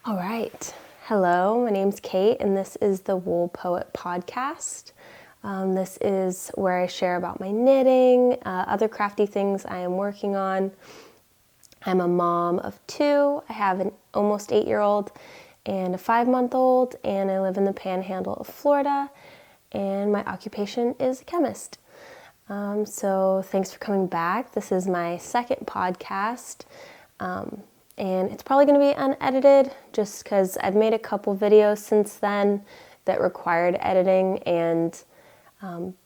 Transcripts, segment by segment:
All right. Hello, my name's Kate, and this is the Wool Poet Podcast. This is where I share about my knitting, other crafty things I am working on. I'm a mom of two. I have an almost 8-year-old and a 5-month-old, and I live in the Panhandle of Florida, and my occupation is a chemist. So thanks for coming back. This is my second podcast. And it's probably going to be unedited just because I've made a couple videos since then that required editing and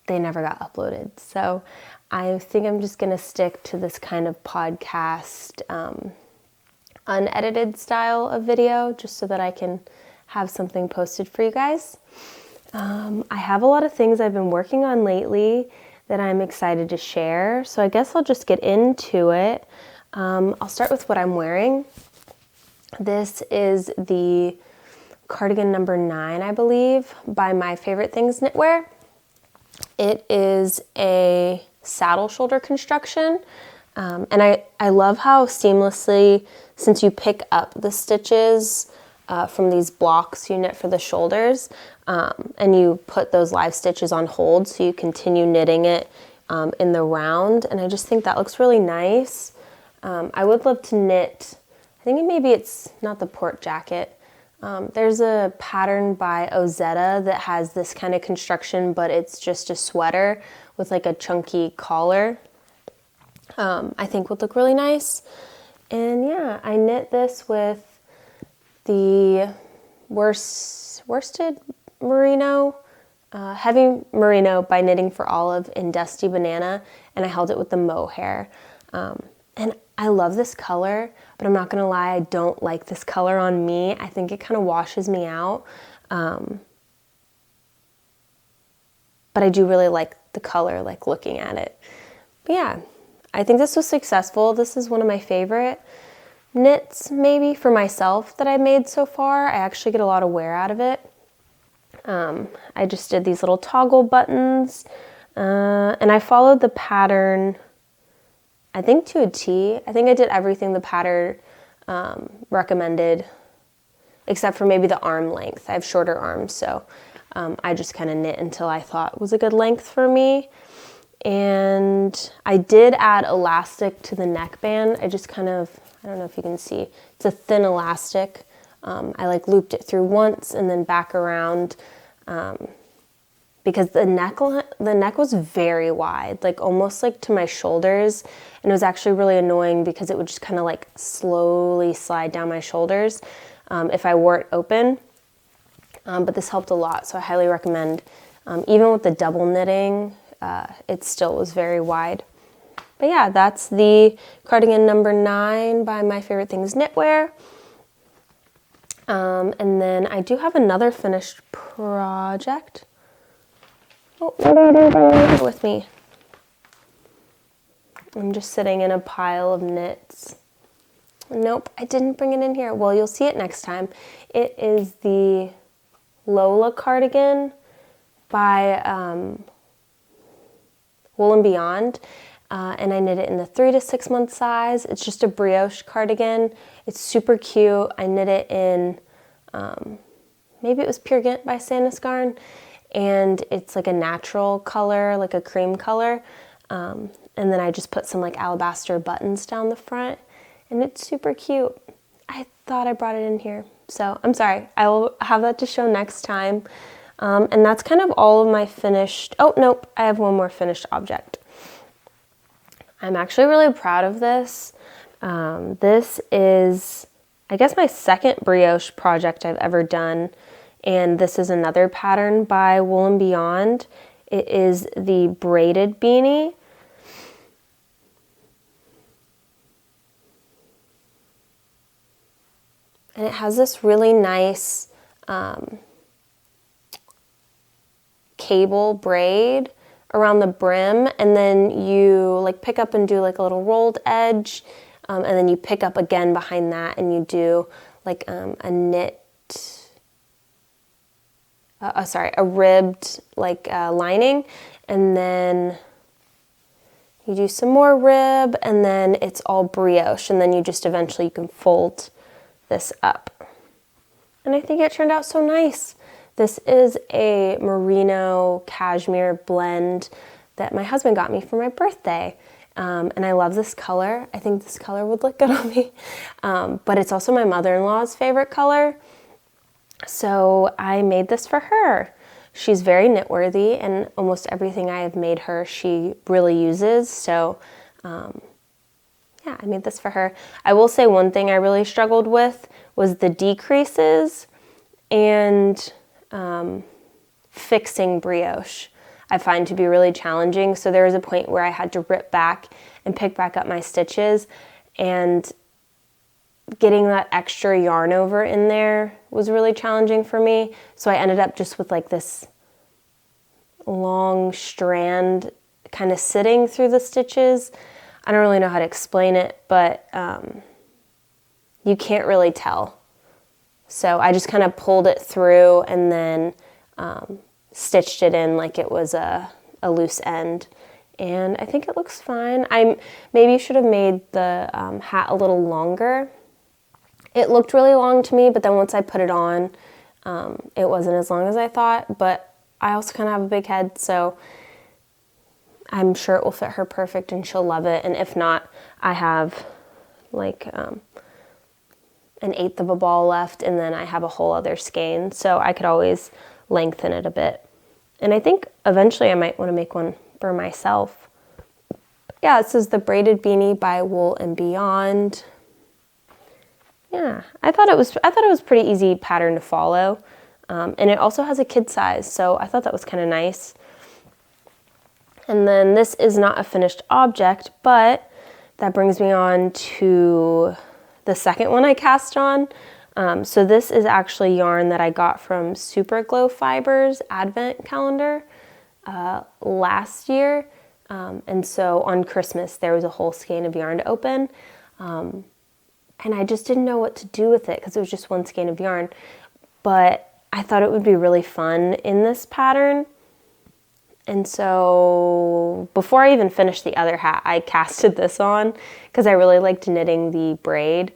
they never got uploaded. So I think I'm just going to stick to this kind of podcast unedited style of video just so that I can have something posted for you guys. I have a lot of things I've been working on lately that I'm excited to share. So I guess I'll just get into it. I'll start with what I'm wearing. This is the Cardigan No. 9, I believe, by My Favorite Things Knitwear. It is a saddle shoulder construction, and I love how seamlessly, since you pick up the stitches from these blocks you knit for the shoulders, and you put those live stitches on hold so you continue knitting it in the round, and I just think that looks really nice. I would love to knit, I think maybe it's not the port jacket. There's a pattern by Ozetta that has this kind of construction, but it's just a sweater with like a chunky collar. I think would look really nice. And yeah, I knit this with the worsted merino, heavy merino by Knitting for Olive in Dusty Banana, and I held it with the mohair. And I love this color, but I'm not gonna lie, I don't like this color on me. I think it kind of washes me out. But I do really like the color, like looking at it. But yeah, I think this was successful. This is one of my favorite knits, maybe, for myself that I've made so far. I actually get a lot of wear out of it. I just did these little toggle buttons, and I followed the pattern, I think, to a T. I think I did everything the pattern recommended, except for maybe the arm length. I have shorter arms, so I just kind of knit until I thought was a good length for me. And I did add elastic to the neckband. I just kind of, I don't know if you can see, it's a thin elastic. I like looped it through once and then back around, because the neck was very wide, like almost like to my shoulders, and it was actually really annoying because it would just kind of like slowly slide down my shoulders if I wore it open. But this helped a lot, so I highly recommend. Even with the double knitting, it still was very wide. But yeah, that's the Cardigan No. 9 by My Favorite Things Knitwear. And then I do have another finished project. Oh, what did I do bring it with me? I'm just sitting in a pile of knits. Nope, I didn't bring it in here. Well, you'll see it next time. It is the Lola cardigan by Wool and Beyond. And I knit it in the 3 to 6 month size. It's just a brioche cardigan. It's super cute. I knit it in, maybe it was Pure Gint by Sandus Garn. And it's like a natural color, like a cream color. And then I just put some like alabaster buttons down the front, and it's super cute. I thought I brought it in here, so I'm sorry. I will have that to show next time. And that's kind of all of my finished, oh nope, I have one more finished object. I'm actually really proud of this. This is, I guess, my second brioche project I've ever done. And this is another pattern by Wool and Beyond. It is the braided beanie. And it has this really nice cable braid around the brim, and then you like pick up and do like a little rolled edge, and then you pick up again behind that and you do like a knit, a ribbed like lining, and then you do some more rib, and then it's all brioche, and then you just eventually you can fold this up. and I think it turned out so nice. This is a merino cashmere blend that my husband got me for my birthday. And I love this color. I think this color would look good on me. But it's also my mother-in-law's favorite color. So I made this for her. She's very knit-worthy, and almost everything I have made her, she really uses. So yeah, I made this for her. I will say one thing I really struggled with was the decreases and fixing brioche. I find to be really challenging. So there was a point where I had to rip back and pick back up my stitches, and getting that extra yarn over in there was really challenging for me. So I ended up just with like this long strand kind of sitting through the stitches. I don't really know how to explain it, but you can't really tell. So I just kind of pulled it through and then stitched it in like it was a loose end. And I think it looks fine. I maybe should have made the hat a little longer. It looked really long to me, but then once I put it on, it wasn't as long as I thought. But I also kind of have a big head, so I'm sure it will fit her perfect and she'll love it. And if not, I have like an eighth of a ball left, and then I have a whole other skein, so I could always lengthen it a bit. And I think eventually I might want to make one for myself. Yeah, this is the braided beanie by Wool and Beyond. Yeah, I thought it was pretty easy pattern to follow, and it also has a kid size, so I thought that was kind of nice. And then this is not a finished object, but that brings me on to the second one I cast on. So this is actually yarn that I got from Super Glow Fibers Advent Calendar last year. And so on Christmas, there was a whole skein of yarn to open. And I just didn't know what to do with it because it was just one skein of yarn. But I thought it would be really fun in this pattern. And so before I even finished the other hat, I casted this on because I really liked knitting the braid.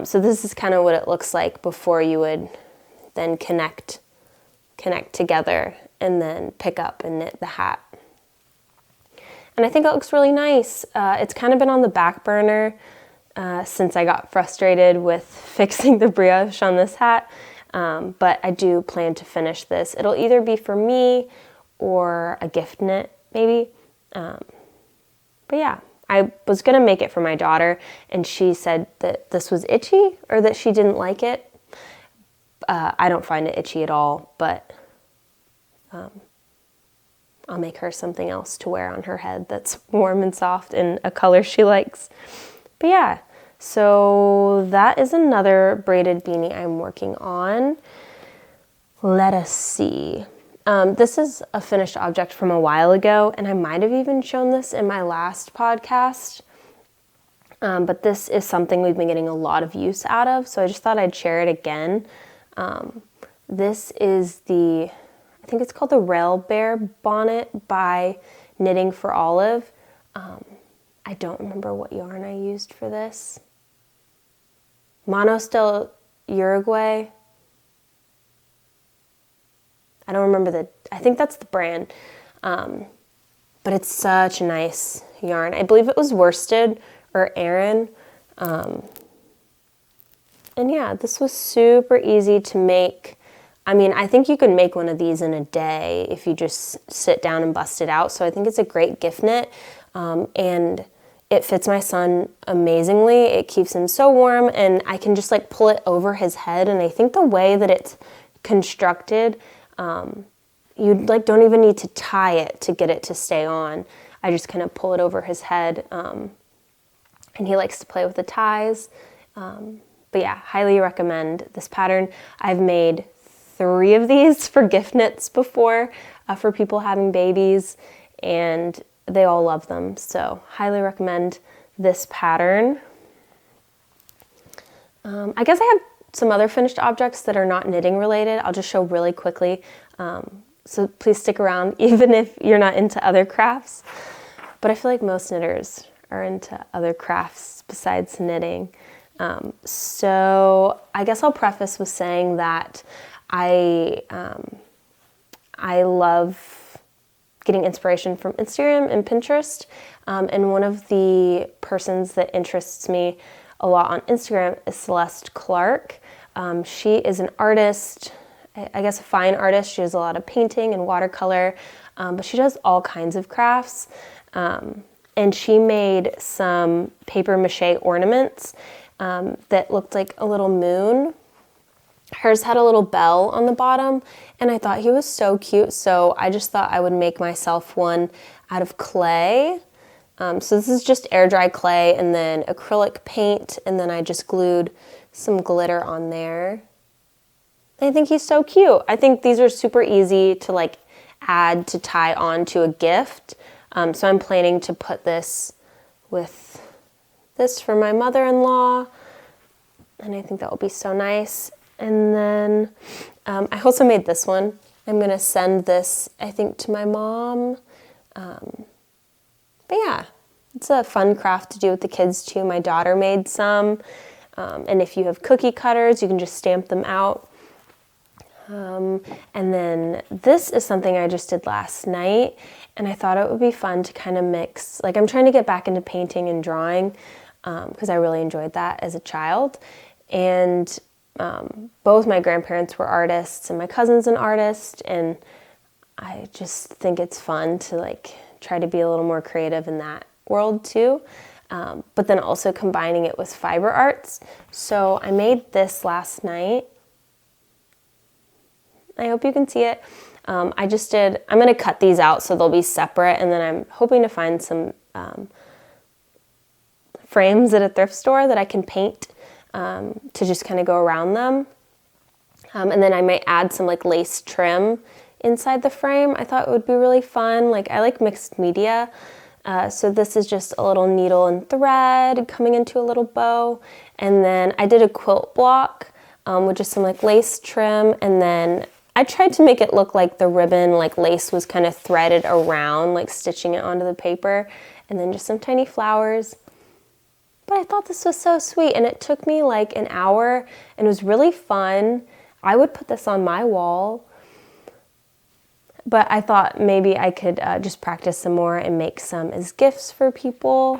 So this is kind of what it looks like before you would then connect together and then pick up and knit the hat. And I think it looks really nice. It's kind of been on the back burner since I got frustrated with fixing the brioche on this hat. But I do plan to finish this. It'll either be for me or a gift knit, maybe. But yeah, I was gonna make it for my daughter, and she said that this was itchy or that she didn't like it. I don't find it itchy at all, but I'll make her something else to wear on her head that's warm and soft in a color she likes. But yeah, so that is another braided beanie I'm working on. Let us see. This is a finished object from a while ago, and I might have even shown this in my last podcast. But this is something we've been getting a lot of use out of, so I just thought I'd share it again. This is I think it's called the Rail Bear bonnet by Knitting for Olive. I don't remember what yarn I used for this. Monostil Uruguay. I don't remember I think that's the brand, but it's such a nice yarn. I believe it was worsted or Aran, and yeah, this was super easy to make. I mean, I think you could make one of these in a day if you just sit down and bust it out, so I think it's a great gift knit, and it fits my son amazingly. It keeps him so warm, and I can just like pull it over his head, and I think the way that it's constructed, you like don't even need to tie it to get it to stay on. I just kind of pull it over his head, and he likes to play with the ties. But yeah, highly recommend this pattern. I've made 3 of these for gift knits before, for people having babies, and they all love them. So highly recommend this pattern. I guess I have some other finished objects that are not knitting related. I'll just show really quickly. So please stick around even if you're not into other crafts. But I feel like most knitters are into other crafts besides knitting. So I guess I'll preface with saying that I love getting inspiration from Instagram and Pinterest. And one of the persons that interests me a lot on Instagram is Celeste Clark. She is an artist, I guess a fine artist. She does a lot of painting and watercolor, but she does all kinds of crafts. And she made some paper mache ornaments that looked like a little moon. Hers had a little bell on the bottom, and I thought he was so cute, so I just thought I would make myself one out of clay. So this is just air dry clay and then acrylic paint, and then I just glued some glitter on there. I think he's so cute. I think these are super easy to like add to tie on to a gift. So I'm planning to put this with this for my mother-in-law, and I think that will be so nice. And then I also made this one. I'm gonna send this, I think, to my mom. But yeah, it's a fun craft to do with the kids too. My daughter made some. And if you have cookie cutters, you can just stamp them out. And then this is something I just did last night, and I thought it would be fun to kind of mix. Like, I'm trying to get back into painting and drawing because I really enjoyed that as a child. And both my grandparents were artists and my cousin's an artist, and I just think it's fun to like try to be a little more creative in that world too. But then also combining it with fiber arts. So I made this last night. I hope you can see it. I'm gonna cut these out so they'll be separate, and then I'm hoping to find some frames at a thrift store that I can paint to just kind of go around them. And then I might add some like lace trim inside the frame. I thought it would be really fun. Like, I like mixed media. So this is just a little needle and thread coming into a little bow. And then I did a quilt block with just some like lace trim. And then I tried to make it look like the ribbon, like lace was kind of threaded around, like stitching it onto the paper. And then just some tiny flowers. But I thought this was so sweet, and it took me like an hour, and it was really fun. I would put this on my wall, but I thought maybe I could just practice some more and make some as gifts for people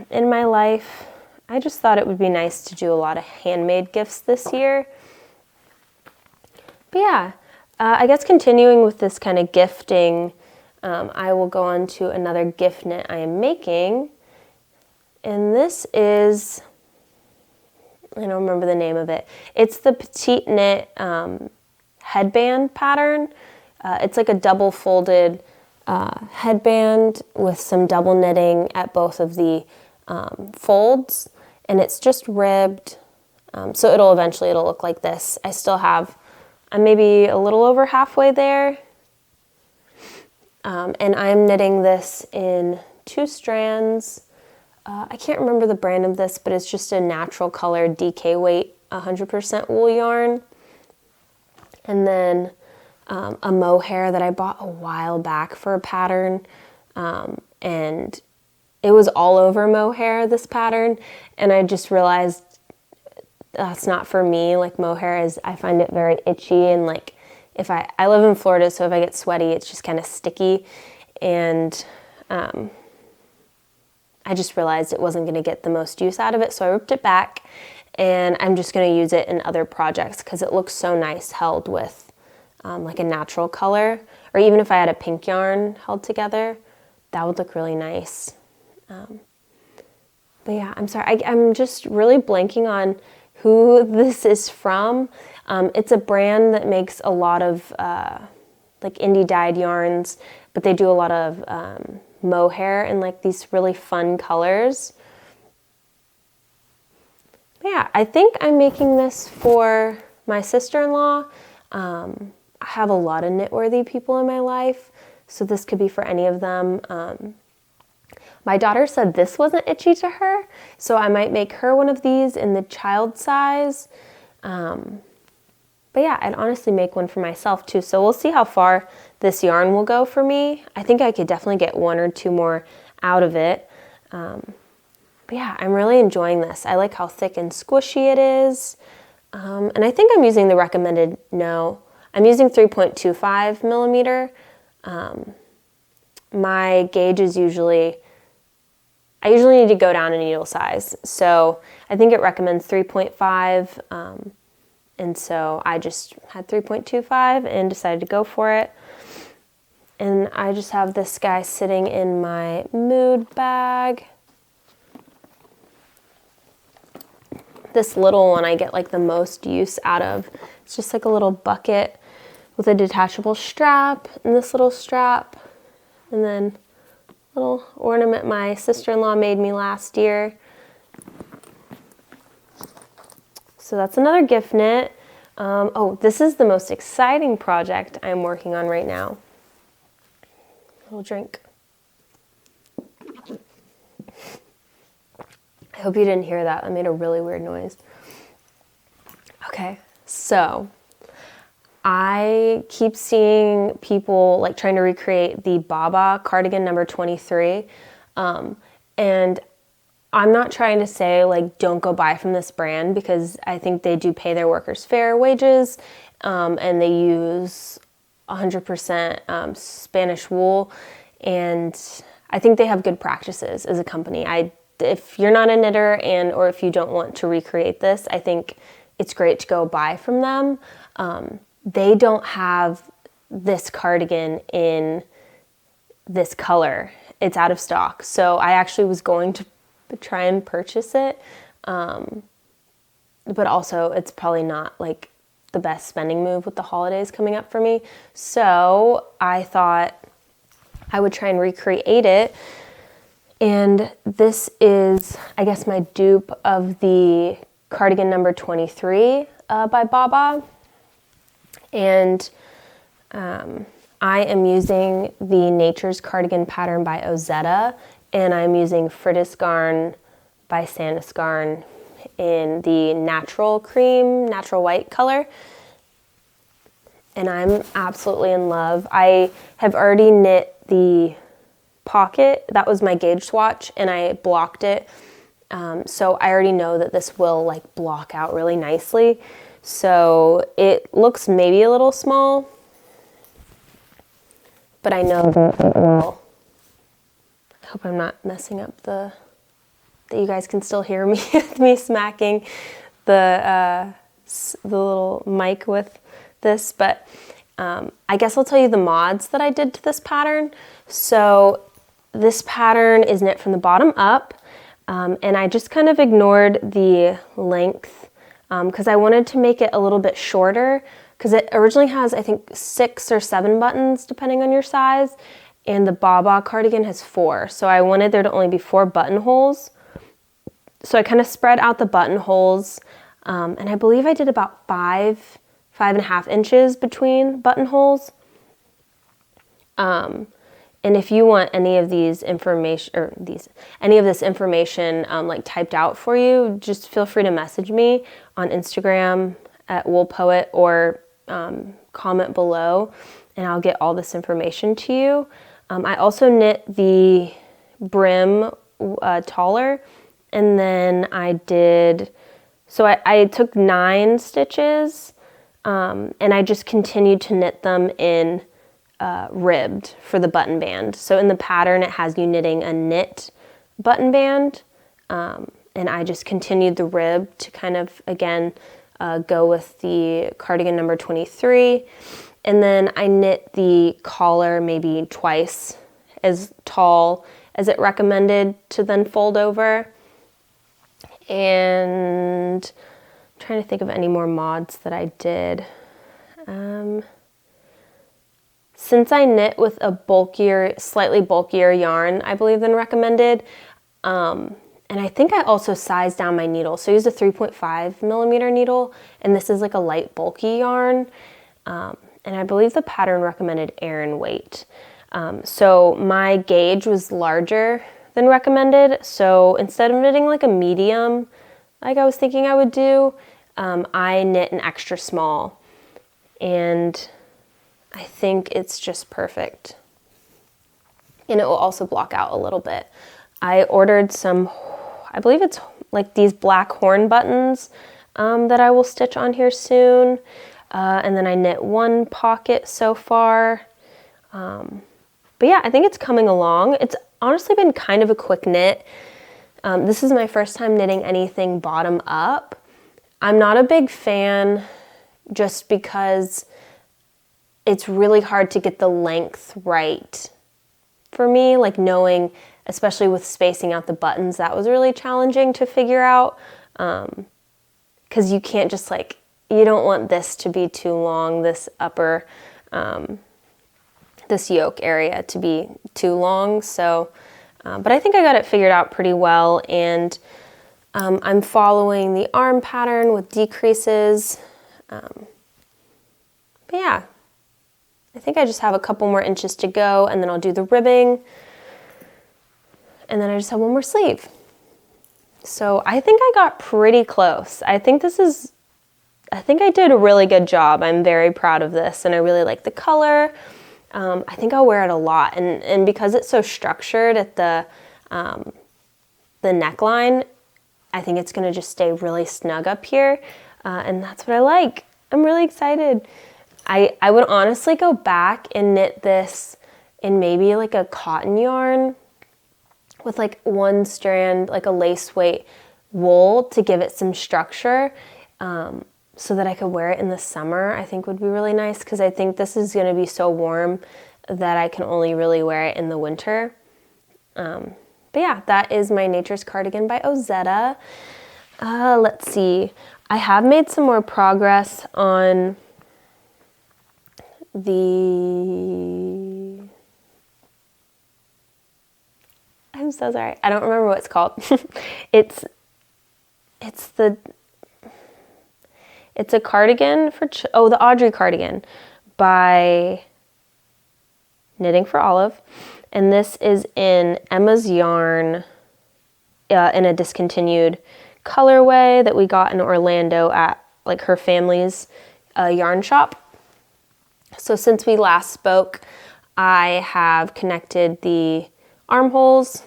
in my life. I just thought it would be nice to do a lot of handmade gifts this year. But yeah, I guess continuing with this kind of gifting, I will go on to another gift knit I am making. And this is, I don't remember the name of it. It's the Petiteknit headband pattern. It's like a double folded headband with some double knitting at both of the folds. And it's just ribbed. So it'll look like this. I still have, I'm maybe a little over halfway there. And I'm knitting this in 2 strands. I can't remember the brand of this, but it's just a natural color DK weight 100% wool yarn. And then a mohair that I bought a while back for a pattern. And it was all over mohair, this pattern. And I just realized that's not for me. Like, mohair is, I find it very itchy, and like if I live in Florida, so if I get sweaty, it's just kind of sticky. And I just realized it wasn't going to get the most use out of it, so I ripped it back, and I'm just going to use it in other projects because it looks so nice held with like a natural color, or even if I had a pink yarn held together, that would look really nice. But yeah, I'm sorry, I'm just really blanking on who this is from. It's a brand that makes a lot of like indie dyed yarns, but they do a lot of mohair in like these really fun colors. But yeah, I think I'm making this for my sister-in-law. I have a lot of knit-worthy people in my life, so this could be for any of them. My daughter said this wasn't itchy to her, so I might make her one of these in the child size. But yeah, I'd honestly make one for myself too, so we'll see how far this yarn will go for me. I think I could definitely get 1 or 2 more out of it. But yeah, I'm really enjoying this. I like how thick and squishy it is. And I think I'm using the recommended, no, I'm using 3.25 millimeter. My gauge is I usually need to go down a needle size. So I think it recommends 3.5. And so I just had 3.25 and decided to go for it. And I just have this guy sitting in my mood bag. This little one I get like the most use out of. It's just like a little bucket with a detachable strap and this little strap. And then a little ornament my sister-in-law made me last year. So that's another gift knit. Oh, this is the most exciting project I'm working on right now. A little drink. I hope you didn't hear that. I made a really weird noise. Okay, so I keep seeing people like trying to recreate the babaa cardigan number 23. And I'm not trying to say like don't go buy from this brand, because I think they do pay their workers fair wages, and they use 100% Spanish wool, and I think they have good practices as a company. If you're not a knitter or if you don't want to recreate this, I think it's great to go buy from them. They don't have this cardigan in this color. It's out of stock. So I actually was going to try and purchase it. But also it's probably not like the best spending move with the holidays coming up for me. So I thought I would try and recreate it. And this is, I guess, my dupe of the cardigan number 23 by babaa. And I am using the Nature's Cardigan pattern by Ozetta, and I'm using Fritters Garn by Sandus Garn in the natural cream, natural white color. And I'm absolutely in love. I have already knit the pocket. That was my gauge swatch, and I blocked it. So I already know that this will like block out really nicely. So it looks maybe a little small, but I know that it will. I hope I'm not messing up that you guys can still hear me with me smacking the little mic with this, but I guess I'll tell you the mods that I did to this pattern. So this pattern is knit from the bottom up, and I just kind of ignored the length because I wanted to make it a little bit shorter, because it originally has, I think, 6 or 7 buttons depending on your size, and the babaa cardigan has 4. So I wanted there to only be 4 buttonholes. So I kind of spread out the buttonholes, and I believe I did about 5.5 inches between buttonholes. And if you want any of these information, or any of this information like typed out for you, just feel free to message me on Instagram at woolpoet, or comment below, and I'll get all this information to you. I also knit the brim taller, and then I took 9 stitches, and I just continued to knit them in ribbed for the button band. So in the pattern it has you knitting a knit button band, and I just continued the rib to kind of again go with the cardigan number 23, and then I knit the collar maybe twice as tall as it recommended to then fold over. And I'm trying to think of any more mods that I did. Since I knit with a slightly bulkier yarn, I believe, than recommended, and I think I also sized down my needle. So I used a 3.5 millimeter needle, and this is like a light bulky yarn. And I believe the pattern recommended Aran weight. So my gauge was larger than recommended. So instead of knitting like a medium, like I was thinking I would do, I knit an extra small. And I think it's just perfect. And it will also block out a little bit. I ordered some, I believe it's like these black horn buttons that I will stitch on here soon. And then I knit one pocket so far. But yeah, I think it's coming along. It's honestly been kind of a quick knit. This is my first time knitting anything bottom up. I'm not a big fan just because it's really hard to get the length right for me, like knowing, especially with spacing out the buttons, that was really challenging to figure out. Because you can't just like, you don't want this to be too long, this upper, this yoke area to be too long. So, but I think I got it figured out pretty well, and I'm following the arm pattern with decreases. But yeah, I think I just have a couple more inches to go, and then I'll do the ribbing, and then I just have one more sleeve. So I think I got pretty close. I think I did a really good job. I'm very proud of this, and I really like the color. I think I'll wear it a lot, and because it's so structured at the neckline, I think it's gonna just stay really snug up here, and that's what I like. I'm really excited. I would honestly go back and knit this in maybe like a cotton yarn with like one strand, like a lace weight wool, to give it some structure, so that I could wear it in the summer. I think would be really nice, because I think this is gonna be so warm that I can only really wear it in the winter. But yeah, that is my Nature's Cardigan by Ozetta. Let's see. I have made some more progress on I'm so sorry. I don't remember what it's called. It's a cardigan for, the Audrey cardigan by Knitting for Olive. And this is in Emma's yarn, in a discontinued colorway that we got in Orlando at like her family's yarn shop. So since we last spoke, I have connected the armholes,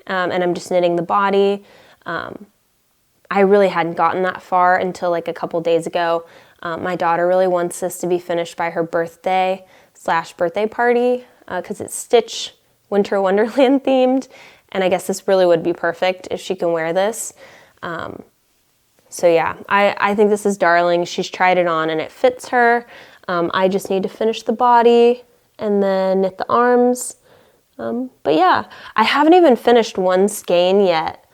and I'm just knitting the body. I really hadn't gotten that far until like a couple days ago. My daughter really wants this to be finished by her birthday / birthday party, because it's Stitch Winter Wonderland themed, and I guess this really would be perfect if she can wear this. So yeah, I think this is darling. She's tried it on and it fits her. I just need to finish the body and then knit the arms. But yeah, I haven't even finished one skein yet,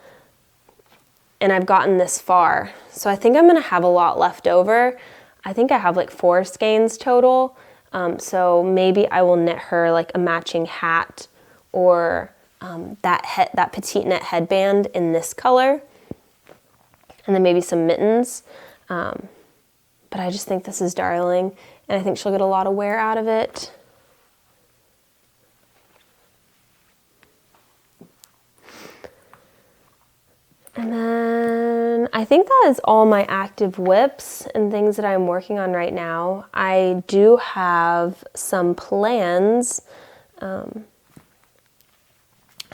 and I've gotten this far. So I think I'm gonna have a lot left over. I think I have like 4 skeins total. So maybe I will knit her like a matching hat, or that Petiteknit headband in this color, and then maybe some mittens. But I just think this is darling, and I think she'll get a lot of wear out of it. And then I think that is all my active whips and things that I'm working on right now. I do have some plans.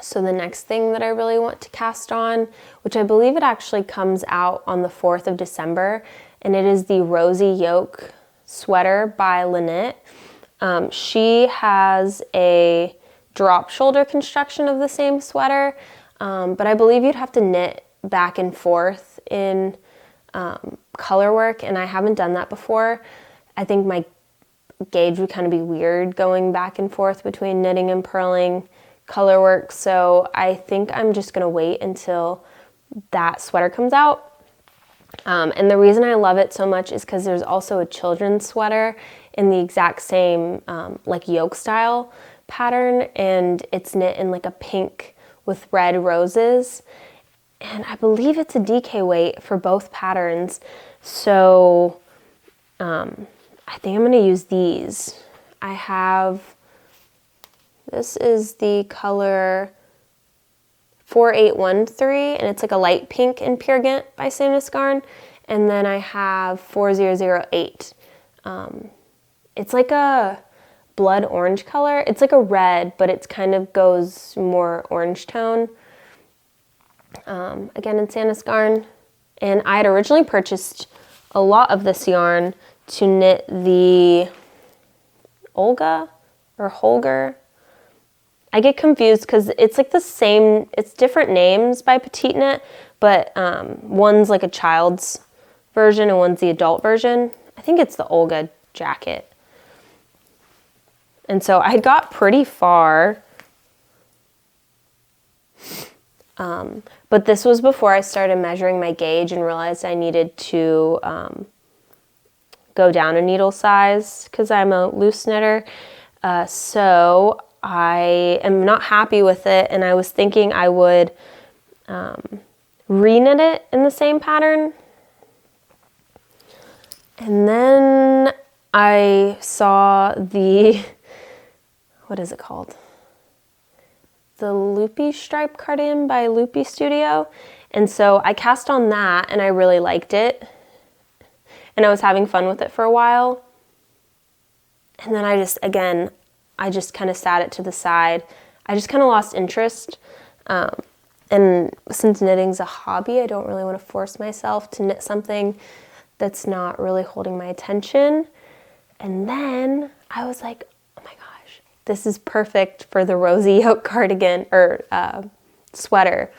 So the next thing that I really want to cast on, which I believe it actually comes out on the 4th of December, and it is the Rosie Yoke sweater by leknit. She has a drop shoulder construction of the same sweater, but I believe you'd have to knit back and forth in color work, and I haven't done that before. I think my gauge would kind of be weird going back and forth between knitting and purling color work, so I think I'm just gonna wait until that sweater comes out. And the reason I love it so much is because there's also a children's sweater in the exact same like yoke style pattern, and it's knit in like a pink with red roses, and I believe it's a DK weight for both patterns. So I think I'm gonna use these. This is the color 4813, and it's like a light pink in Pure Gint by Sameness Garn. And then I have 4008. It's like a blood orange color. It's like a red, but it's kind of goes more orange tone. again in Sandusgarn. And I had originally purchased a lot of this yarn to knit the Olga or Holger. I get confused because it's like the same, it's different names by Petiteknit, but one's like a child's version and one's the adult version. I think it's the Olga jacket. And so I got pretty far, but this was before I started measuring my gauge and realized I needed to go down a needle size because I'm a loose knitter. So I am not happy with it, and I was thinking I would re-knit it in the same pattern. And then I saw the, what is it called? The Loopy Stripe cardigan by Loopy Studio. And so I cast on that and I really liked it. And I was having fun with it for a while. And then I just kind of sat it to the side. I just kind of lost interest. And since knitting's a hobby, I don't really want to force myself to knit something that's not really holding my attention. And then I was like, oh my gosh, this is perfect for the Rosie yoke cardigan or sweater.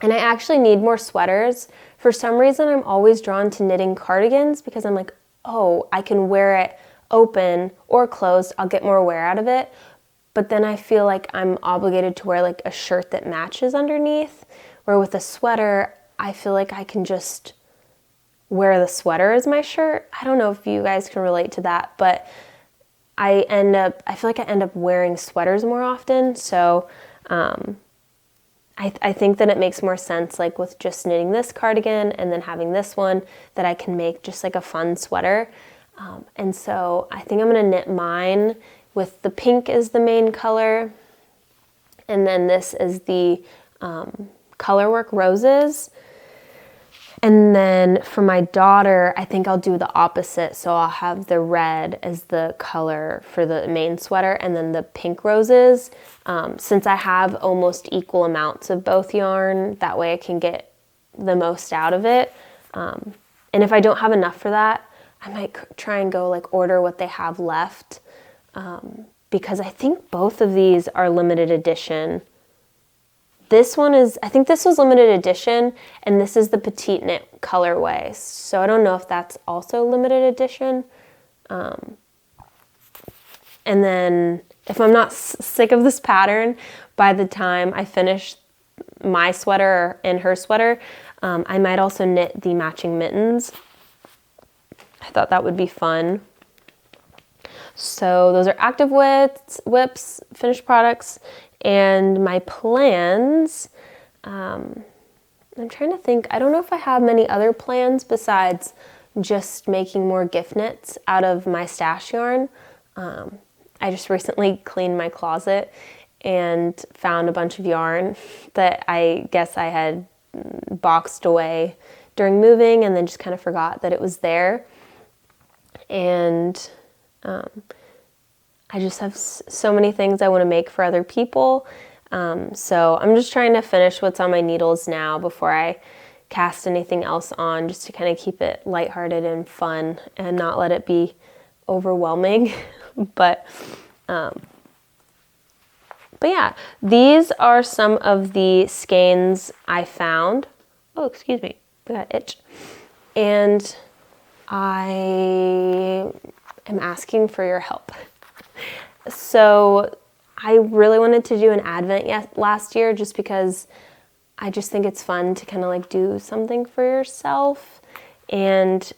And I actually need more sweaters. For some reason, I'm always drawn to knitting cardigans because I'm like, oh, I can wear it open or closed. I'll get more wear out of it. But then I feel like I'm obligated to wear like a shirt that matches underneath. Where with a sweater, I feel like I can just wear the sweater as my shirt. I don't know if you guys can relate to that, but I feel like I end up wearing sweaters more often. So I think that it makes more sense, like with just knitting this cardigan and then having this one, that I can make just like a fun sweater. And so I think I'm gonna knit mine with the pink as the main color. And then this is the Colorwork Roses. And then for my daughter, I think I'll do the opposite. So I'll have the red as the color for the main sweater and then the pink roses. Since I have almost equal amounts of both yarn, that way I can get the most out of it. And if I don't have enough for that, I might try and go like order what they have left. Because I think both of these are limited edition. This one is, I think this was limited edition, and this is the Petiteknit colorway. So I don't know if that's also limited edition. And then if I'm not sick of this pattern, by the time I finish my sweater and her sweater, I might also knit the matching mittens. I thought that would be fun. So those are active whips, finished products. And my plans, I'm trying to think, I don't know if I have many other plans besides just making more gift knits out of my stash yarn. I just recently cleaned my closet and found a bunch of yarn that I guess I had boxed away during moving and then just kind of forgot that it was there. And I just have so many things I want to make for other people. So I'm just trying to finish what's on my needles now before I cast anything else on, just to kind of keep it lighthearted and fun and not let it be overwhelming. But yeah, these are some of the skeins I found. Oh, excuse me, I got an itch. And I am asking for your help. So I really wanted to do an Advent last year just because I just think it's fun to kind of like do something for yourself. And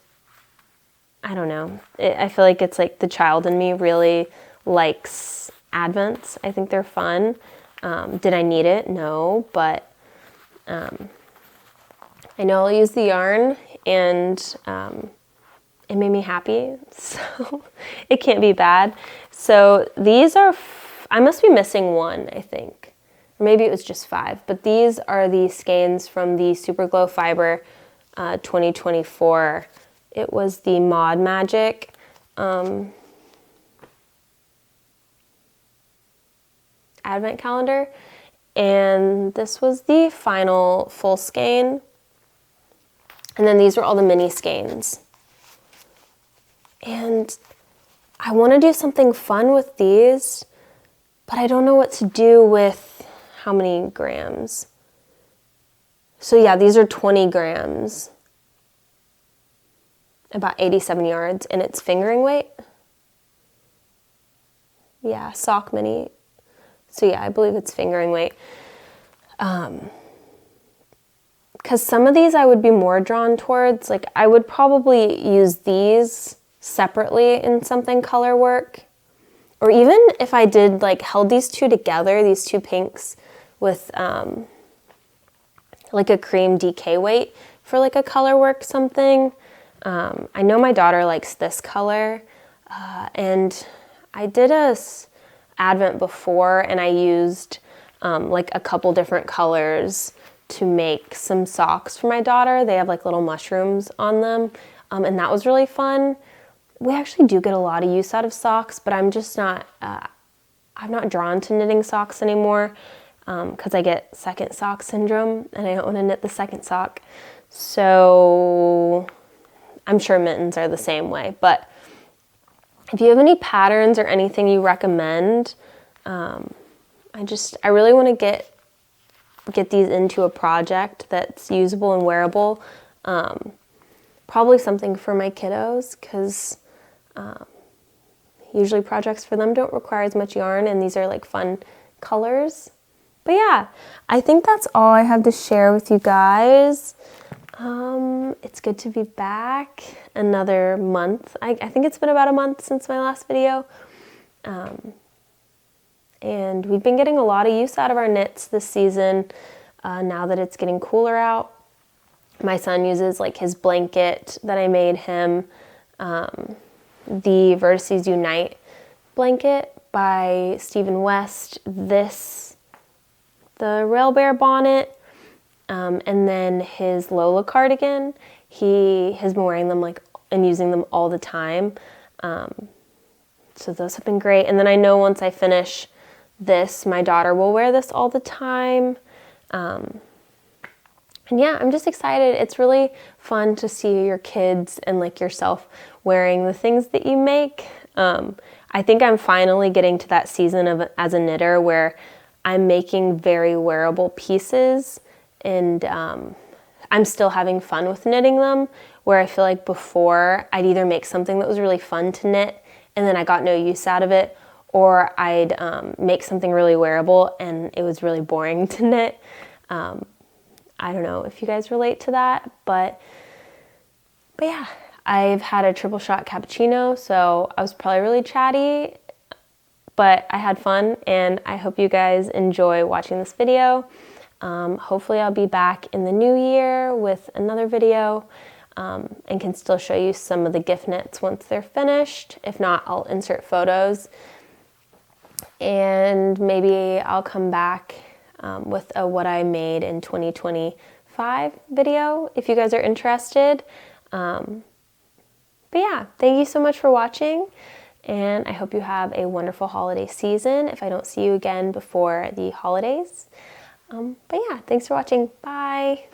I don't know, I feel like it's like the child in me really likes Advents. I think they're fun. Did I need it? No, but I know I'll use the yarn, and it made me happy, so it can't be bad. So these are, I must be missing one, I think. Or maybe it was just 5, but these are the skeins from the Super Glow Fiber 2024. It was the Mod Magic Advent calendar, and this was the final full skein. And then these were all the mini skeins. And I want to do something fun with these, but I don't know what to do with how many grams. So yeah, these are 20 grams, about 87 yards, and it's fingering weight. Yeah, sock mini. So yeah, I believe it's fingering weight. Because some of these I would be more drawn towards, like I would probably use these separately in something color work. Or even if I did like held these two together, these two pinks with like a cream DK weight for like a color work something. I know my daughter likes this color, and I did a advent before and I used like a couple different colors to make some socks for my daughter. They have like little mushrooms on them, and that was really fun. We actually do get a lot of use out of socks, but I'm just not, I'm not drawn to knitting socks anymore because I get second sock syndrome and I don't want to knit the second sock. So I'm sure mittens are the same way, but if you have any patterns or anything you recommend, I really want to get these into a project that's usable and wearable. Probably something for my kiddos, because usually projects for them don't require as much yarn, and these are like fun colors. But yeah, I think that's all I have to share with you guys. It's good to be back. Another month. I think it's been about a month since my last video. And we've been getting a lot of use out of our knits this season, now that it's getting cooler out. My son uses like his blanket that I made him, the Vertices Unite blanket by Stephen West, the Rail Bear bonnet, and then his Lola cardigan. He has been wearing them like and using them all the time. So those have been great. And then I know once I finish this, my daughter will wear this all the time. And yeah, I'm just excited. It's really fun to see your kids and like yourself wearing the things that you make. I think I'm finally getting to that season of as a knitter where I'm making very wearable pieces, and I'm still having fun with knitting them, where I feel like before I'd either make something that was really fun to knit and then I got no use out of it, or I'd make something really wearable and it was really boring to knit. I don't know if you guys relate to that, but yeah, I've had a triple shot cappuccino, so I was probably really chatty, but I had fun, and I hope you guys enjoy watching this video. Hopefully I'll be back in the new year with another video, and can still show you some of the gift knits once they're finished. If not, I'll insert photos, and maybe I'll come back with a what I made in 2025 video if you guys are interested. But yeah, thank you so much for watching, and I hope you have a wonderful holiday season if I don't see you again before the holidays. But yeah, thanks for watching. Bye.